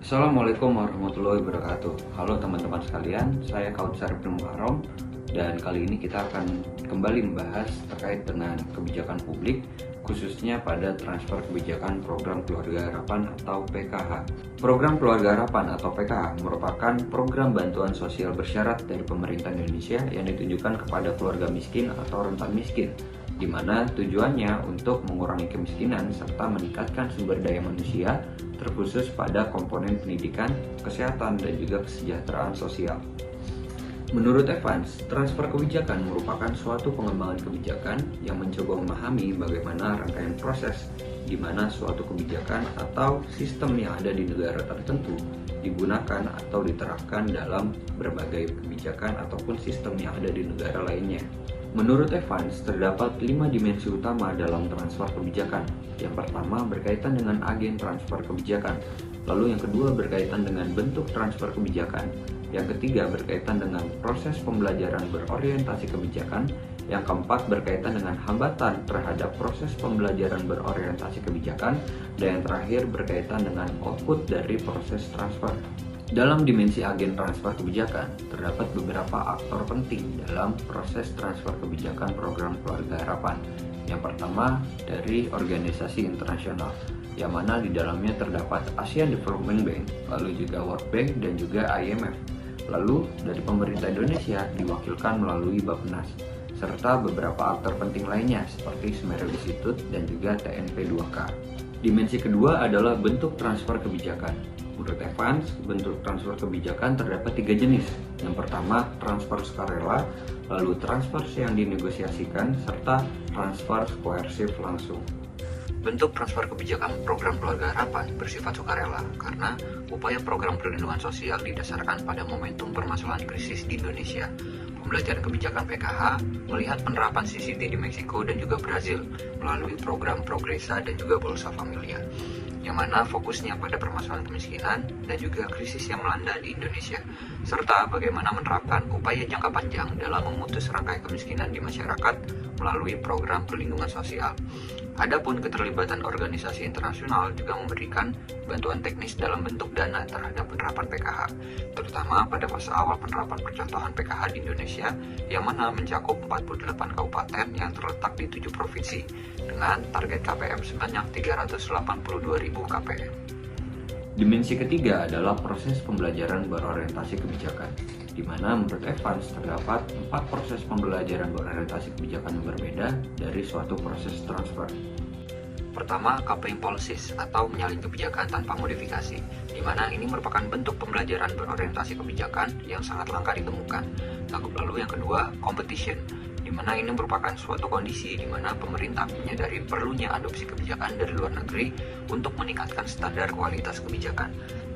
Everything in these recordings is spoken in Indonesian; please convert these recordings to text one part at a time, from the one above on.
Assalamualaikum warahmatullahi wabarakatuh. Halo teman-teman sekalian, saya Kautsar bin Muharram dan kali ini kita akan kembali membahas terkait dengan kebijakan publik, khususnya pada transfer kebijakan Program Keluarga Harapan atau PKH. Program Keluarga Harapan atau PKH merupakan program bantuan sosial bersyarat dari pemerintah Indonesia yang ditujukan kepada keluarga miskin atau rentan miskin, di mana tujuannya untuk mengurangi kemiskinan serta meningkatkan sumber daya manusia terkhusus pada komponen pendidikan, kesehatan, dan juga kesejahteraan sosial. Menurut Evans, transfer kebijakan merupakan suatu pengembangan kebijakan yang mencoba memahami bagaimana rangkaian proses di mana suatu kebijakan atau sistem yang ada di negara tertentu digunakan atau diterapkan dalam berbagai kebijakan ataupun sistem yang ada di negara lainnya. Menurut Evans, terdapat 5 dimensi utama dalam transfer kebijakan. Yang pertama berkaitan dengan agen transfer kebijakan, lalu yang kedua berkaitan dengan bentuk transfer kebijakan, yang ketiga berkaitan dengan proses pembelajaran berorientasi kebijakan, yang keempat berkaitan dengan hambatan terhadap proses pembelajaran berorientasi kebijakan, dan yang terakhir berkaitan dengan output dari proses transfer. Dalam dimensi agen transfer kebijakan, terdapat beberapa aktor penting dalam proses transfer kebijakan Program Keluarga Harapan. Yang pertama, dari organisasi internasional, yang mana di dalamnya terdapat Asian Development Bank, lalu juga World Bank, dan juga IMF. Lalu, dari pemerintah Indonesia diwakilkan melalui Bappenas, serta beberapa aktor penting lainnya seperti Semeru Institute dan juga TNP2K. Dimensi kedua adalah bentuk transfer kebijakan. Menurut Evans, bentuk transfer kebijakan terdapat 3 jenis. Yang pertama, transfer sukarela, lalu transfer yang dinegosiasikan, serta transfer koersif langsung. Bentuk transfer kebijakan Program Keluarga Harapan bersifat sukarela karena upaya program perlindungan sosial didasarkan pada momentum permasalahan krisis di Indonesia. Pembelajaran kebijakan PKH melihat penerapan CCT di Meksiko dan juga Brazil melalui program Progresa dan juga Bolsa Familia, yang mana fokusnya pada permasalahan kemiskinan dan juga krisis yang melanda di Indonesia, serta bagaimana menerapkan upaya jangka panjang dalam memutus rantai kemiskinan di masyarakat melalui program perlindungan sosial. Adapun keterlibatan organisasi internasional juga memberikan bantuan teknis dalam bentuk dana terhadap penerapan PKH, terutama pada fase awal penerapan percontohan PKH di Indonesia, yang mana mencakup 48 kabupaten yang terletak di 7 provinsi, dengan target KPM sebanyak 382.000 KPM. Dimensi ketiga adalah proses pembelajaran berorientasi kebijakan, di mana menurut Evans terdapat 4 proses pembelajaran berorientasi kebijakan yang berbeda dari suatu proses transfer. Pertama, cupping policies atau menyalin kebijakan tanpa modifikasi, di mana ini merupakan bentuk pembelajaran berorientasi kebijakan yang sangat langka ditemukan. Lalu yang kedua, competition, di mana ini merupakan suatu kondisi di mana pemerintah menyadari perlunya adopsi kebijakan dari luar negeri untuk meningkatkan standar kualitas kebijakan.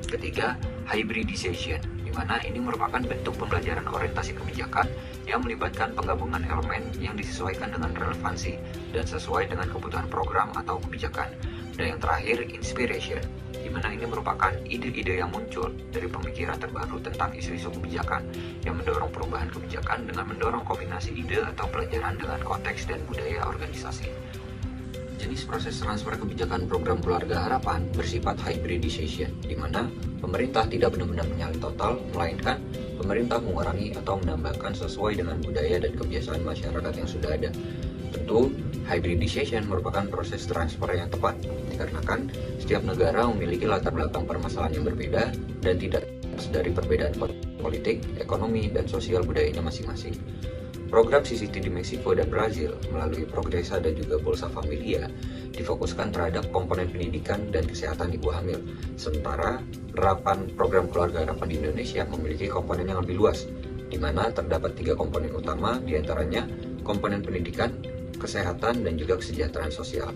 Ketiga, hybridization, di mana ini merupakan bentuk pembelajaran orientasi kebijakan yang melibatkan penggabungan elemen yang disesuaikan dengan relevansi dan sesuai dengan kebutuhan program atau kebijakan. Dan yang terakhir, inspiration, di mana ini merupakan ide-ide yang muncul dari pemikiran terbaru tentang isu-isu kebijakan yang mendorong perubahan kebijakan dengan mendorong kombinasi ide atau pelajaran dengan konteks dan budaya organisasi. Jenis proses transfer kebijakan Program Keluarga Harapan bersifat hybridization, di mana pemerintah tidak benar-benar menyalin total, melainkan pemerintah mengurangi atau menambahkan sesuai dengan budaya dan kebiasaan masyarakat yang sudah ada. Tentu, hybridization merupakan proses transfer yang tepat, dikarenakan setiap negara memiliki latar belakang permasalahan yang berbeda dan tidak dari perbedaan politik, ekonomi, dan sosial budayanya masing-masing. Program CCT di Meksiko dan Brazil melalui Progresa dan juga Bolsa Familia difokuskan terhadap komponen pendidikan dan kesehatan ibu hamil, sementara penerapan Program Keluarga Harapan di Indonesia memiliki komponen yang lebih luas, di mana terdapat 3 komponen utama, diantaranya komponen pendidikan, kesehatan, dan juga kesejahteraan sosial.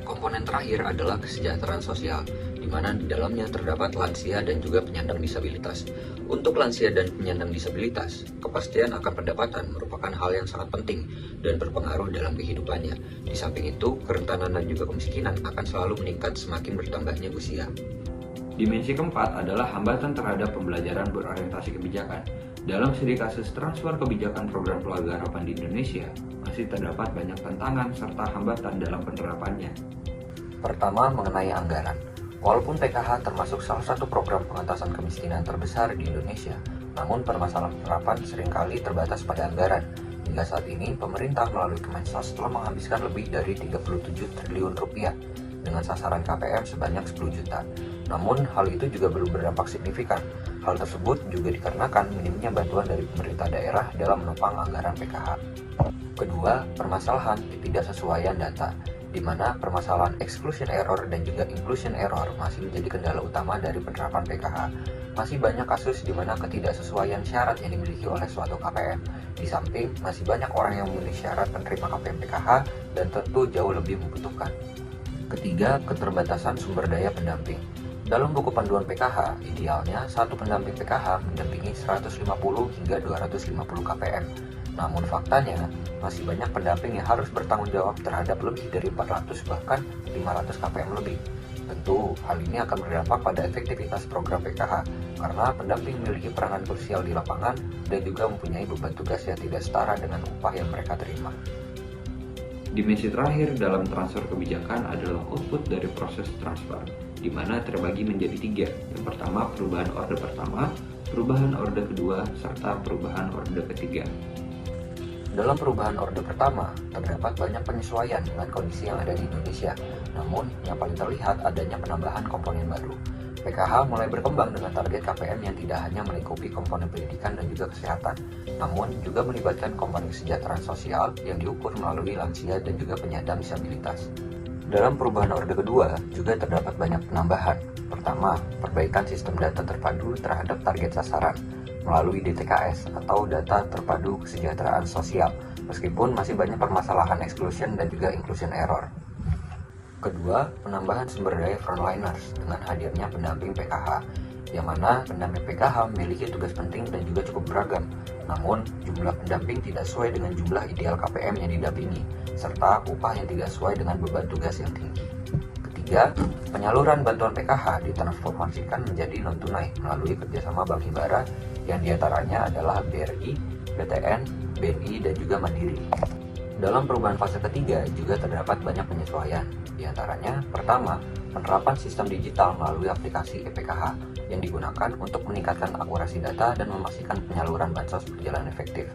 Komponen terakhir adalah kesejahteraan sosial, di mana di dalamnya terdapat lansia dan juga penyandang disabilitas. Untuk lansia dan penyandang disabilitas, kepastian akan pendapatan merupakan hal yang sangat penting dan berpengaruh dalam kehidupannya. Di samping itu, kerentanan dan juga kemiskinan akan selalu meningkat semakin bertambahnya usia. Dimensi keempat adalah hambatan terhadap pembelajaran berorientasi kebijakan. Dalam studi kasus transfer kebijakan Program Keluarga Harapan di Indonesia, masih terdapat banyak tantangan serta hambatan dalam penerapannya. Pertama, mengenai anggaran. Walaupun PKH termasuk salah satu program pengentasan kemiskinan terbesar di Indonesia, namun permasalahan penerapan seringkali terbatas pada anggaran. Hingga saat ini, pemerintah melalui Kemensos telah menghabiskan lebih dari 37 triliun rupiah dengan sasaran KPM sebanyak 10 juta. Namun, hal itu juga belum berdampak signifikan. Hal tersebut juga dikarenakan minimnya bantuan dari pemerintah daerah dalam menopang anggaran PKH. Kedua, permasalahan ketidaksesuaian data, di mana permasalahan exclusion error dan juga inclusion error masih menjadi kendala utama dari penerapan PKH. Masih banyak kasus di mana ketidaksesuaian syarat yang dimiliki oleh suatu KPM. Di samping, masih banyak orang yang memenuhi syarat penerima KPM PKH dan tentu jauh lebih membutuhkan. Ketiga, keterbatasan sumber daya pendamping. Dalam buku panduan PKH, idealnya satu pendamping PKH mendampingi 150 hingga 250 KPM. Namun faktanya, masih banyak pendamping yang harus bertanggung jawab terhadap lebih dari 400 bahkan 500 KPM lebih. Tentu, hal ini akan berdampak pada efektivitas program PKH, karena pendamping memiliki peranan krusial di lapangan dan juga mempunyai beban tugas yang tidak setara dengan upah yang mereka terima. Dimensi terakhir dalam transfer kebijakan adalah output dari proses transfer, di mana terbagi menjadi 3. Yang pertama, perubahan orde pertama, perubahan orde kedua, serta perubahan orde ketiga. Dalam perubahan orde pertama, terdapat banyak penyesuaian dengan kondisi yang ada di Indonesia. Namun, yang paling terlihat adanya penambahan komponen baru. PKH mulai berkembang dengan target KPM yang tidak hanya melingkupi komponen pendidikan dan juga kesehatan, namun juga melibatkan komponen kesejahteraan sosial yang diukur melalui lansia dan juga penyandang disabilitas. Dalam perubahan orde kedua, juga terdapat banyak penambahan. Pertama, perbaikan sistem data terpadu terhadap target sasaran melalui DTKS atau Data Terpadu Kesejahteraan Sosial, meskipun masih banyak permasalahan exclusion dan juga inclusion error. Kedua, penambahan sumber daya frontliners dengan hadirnya pendamping PKH, yang mana pendamping PKH memiliki tugas penting dan juga cukup beragam. Namun, jumlah pendamping tidak sesuai dengan jumlah ideal KPM yang didampingi, serta upah yang tidak sesuai dengan beban tugas yang tinggi. Ketiga, penyaluran bantuan PKH ditransformasikan menjadi non-tunai melalui kerjasama Bank Himbara yang diantaranya adalah BRI, BTN, BNI, dan juga Mandiri. Dalam perubahan fase ketiga juga terdapat banyak penyesuaian. Di antaranya, pertama, penerapan sistem digital melalui aplikasi ePKH yang digunakan untuk meningkatkan akurasi data dan memastikan penyaluran bansos berjalan efektif.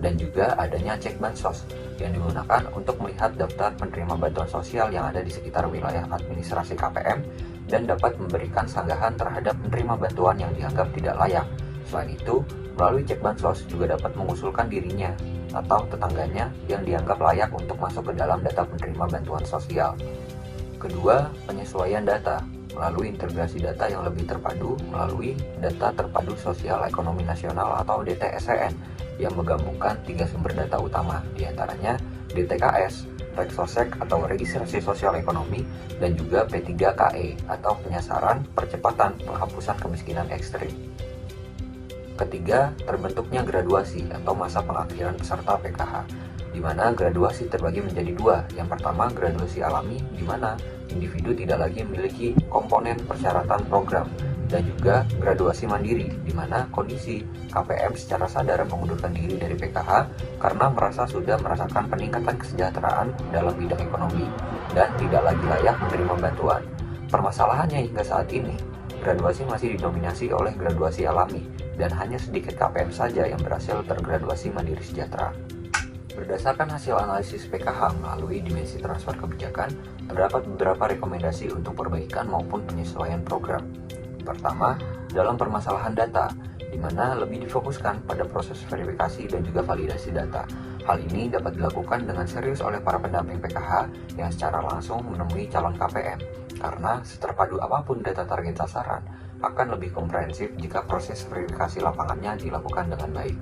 Dan juga adanya cek bansos yang digunakan untuk melihat daftar penerima bantuan sosial yang ada di sekitar wilayah administrasi KPM dan dapat memberikan sanggahan terhadap penerima bantuan yang dianggap tidak layak. Selain itu, melalui cek bansos juga dapat mengusulkan dirinya atau tetangganya yang dianggap layak untuk masuk ke dalam data penerima bantuan sosial. Kedua, penyesuaian data melalui integrasi data yang lebih terpadu melalui Data Terpadu Sosial Ekonomi Nasional atau DTSEN yang menggabungkan 3 sumber data utama, diantaranya DTKS, Reksosek atau Registrasi Sosial Ekonomi, dan juga P3KE atau Penyasaran Percepatan Penghapusan Kemiskinan Ekstrim. Ketiga, terbentuknya graduasi atau masa pengakhiran peserta PKH, di mana graduasi terbagi menjadi 2. Yang pertama, graduasi alami, di mana individu tidak lagi memiliki komponen persyaratan program, dan juga graduasi mandiri, di mana kondisi KPM secara sadar mengundurkan diri dari PKH karena merasa sudah merasakan peningkatan kesejahteraan dalam bidang ekonomi dan tidak lagi layak menerima bantuan. Permasalahannya hingga saat ini, graduasi masih didominasi oleh graduasi alami, dan hanya sedikit KPM saja yang berhasil tergraduasi mandiri sejahtera. Berdasarkan hasil analisis PKH melalui dimensi transfer kebijakan, terdapat beberapa rekomendasi untuk perbaikan maupun penyesuaian program. Pertama, dalam permasalahan data, di mana lebih difokuskan pada proses verifikasi dan juga validasi data. Hal ini dapat dilakukan dengan serius oleh para pendamping PKH yang secara langsung menemui calon KPM, karena seterpadu apapun data target sasaran akan lebih komprehensif jika proses verifikasi lapangannya dilakukan dengan baik.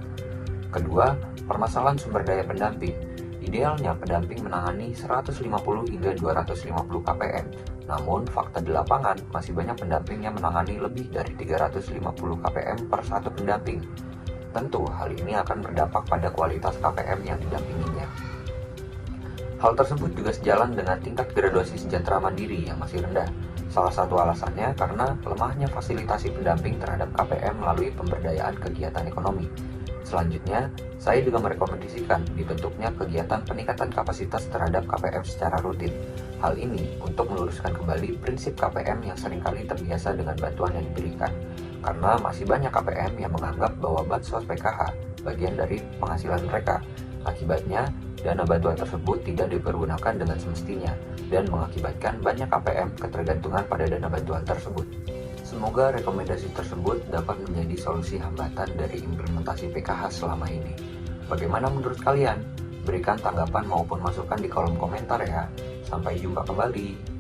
Kedua, permasalahan sumber daya pendamping. Idealnya pendamping menangani 150 hingga 250 KPM. Namun, fakta di lapangan masih banyak pendamping yang menangani lebih dari 350 KPM per satu pendamping. Tentu, hal ini akan berdampak pada kualitas KPM yang didampinginya. Hal tersebut juga sejalan dengan tingkat graduasi sejahtera mandiri yang masih rendah. Salah satu alasannya karena lemahnya fasilitasi pendamping terhadap KPM melalui pemberdayaan kegiatan ekonomi. Selanjutnya, saya juga merekomendasikan dibentuknya kegiatan peningkatan kapasitas terhadap KPM secara rutin. Hal ini untuk meluruskan kembali prinsip KPM yang seringkali terbiasa dengan bantuan yang diberikan, karena masih banyak KPM yang menganggap bahwa bansos PKH bagian dari penghasilan mereka. Akibatnya, dana bantuan tersebut tidak dipergunakan dengan semestinya dan mengakibatkan banyak KPM ketergantungan pada dana bantuan tersebut. Semoga rekomendasi tersebut dapat menjadi solusi hambatan dari implementasi PKH selama ini. Bagaimana menurut kalian? Berikan tanggapan maupun masukan di kolom komentar ya. Sampai jumpa kembali.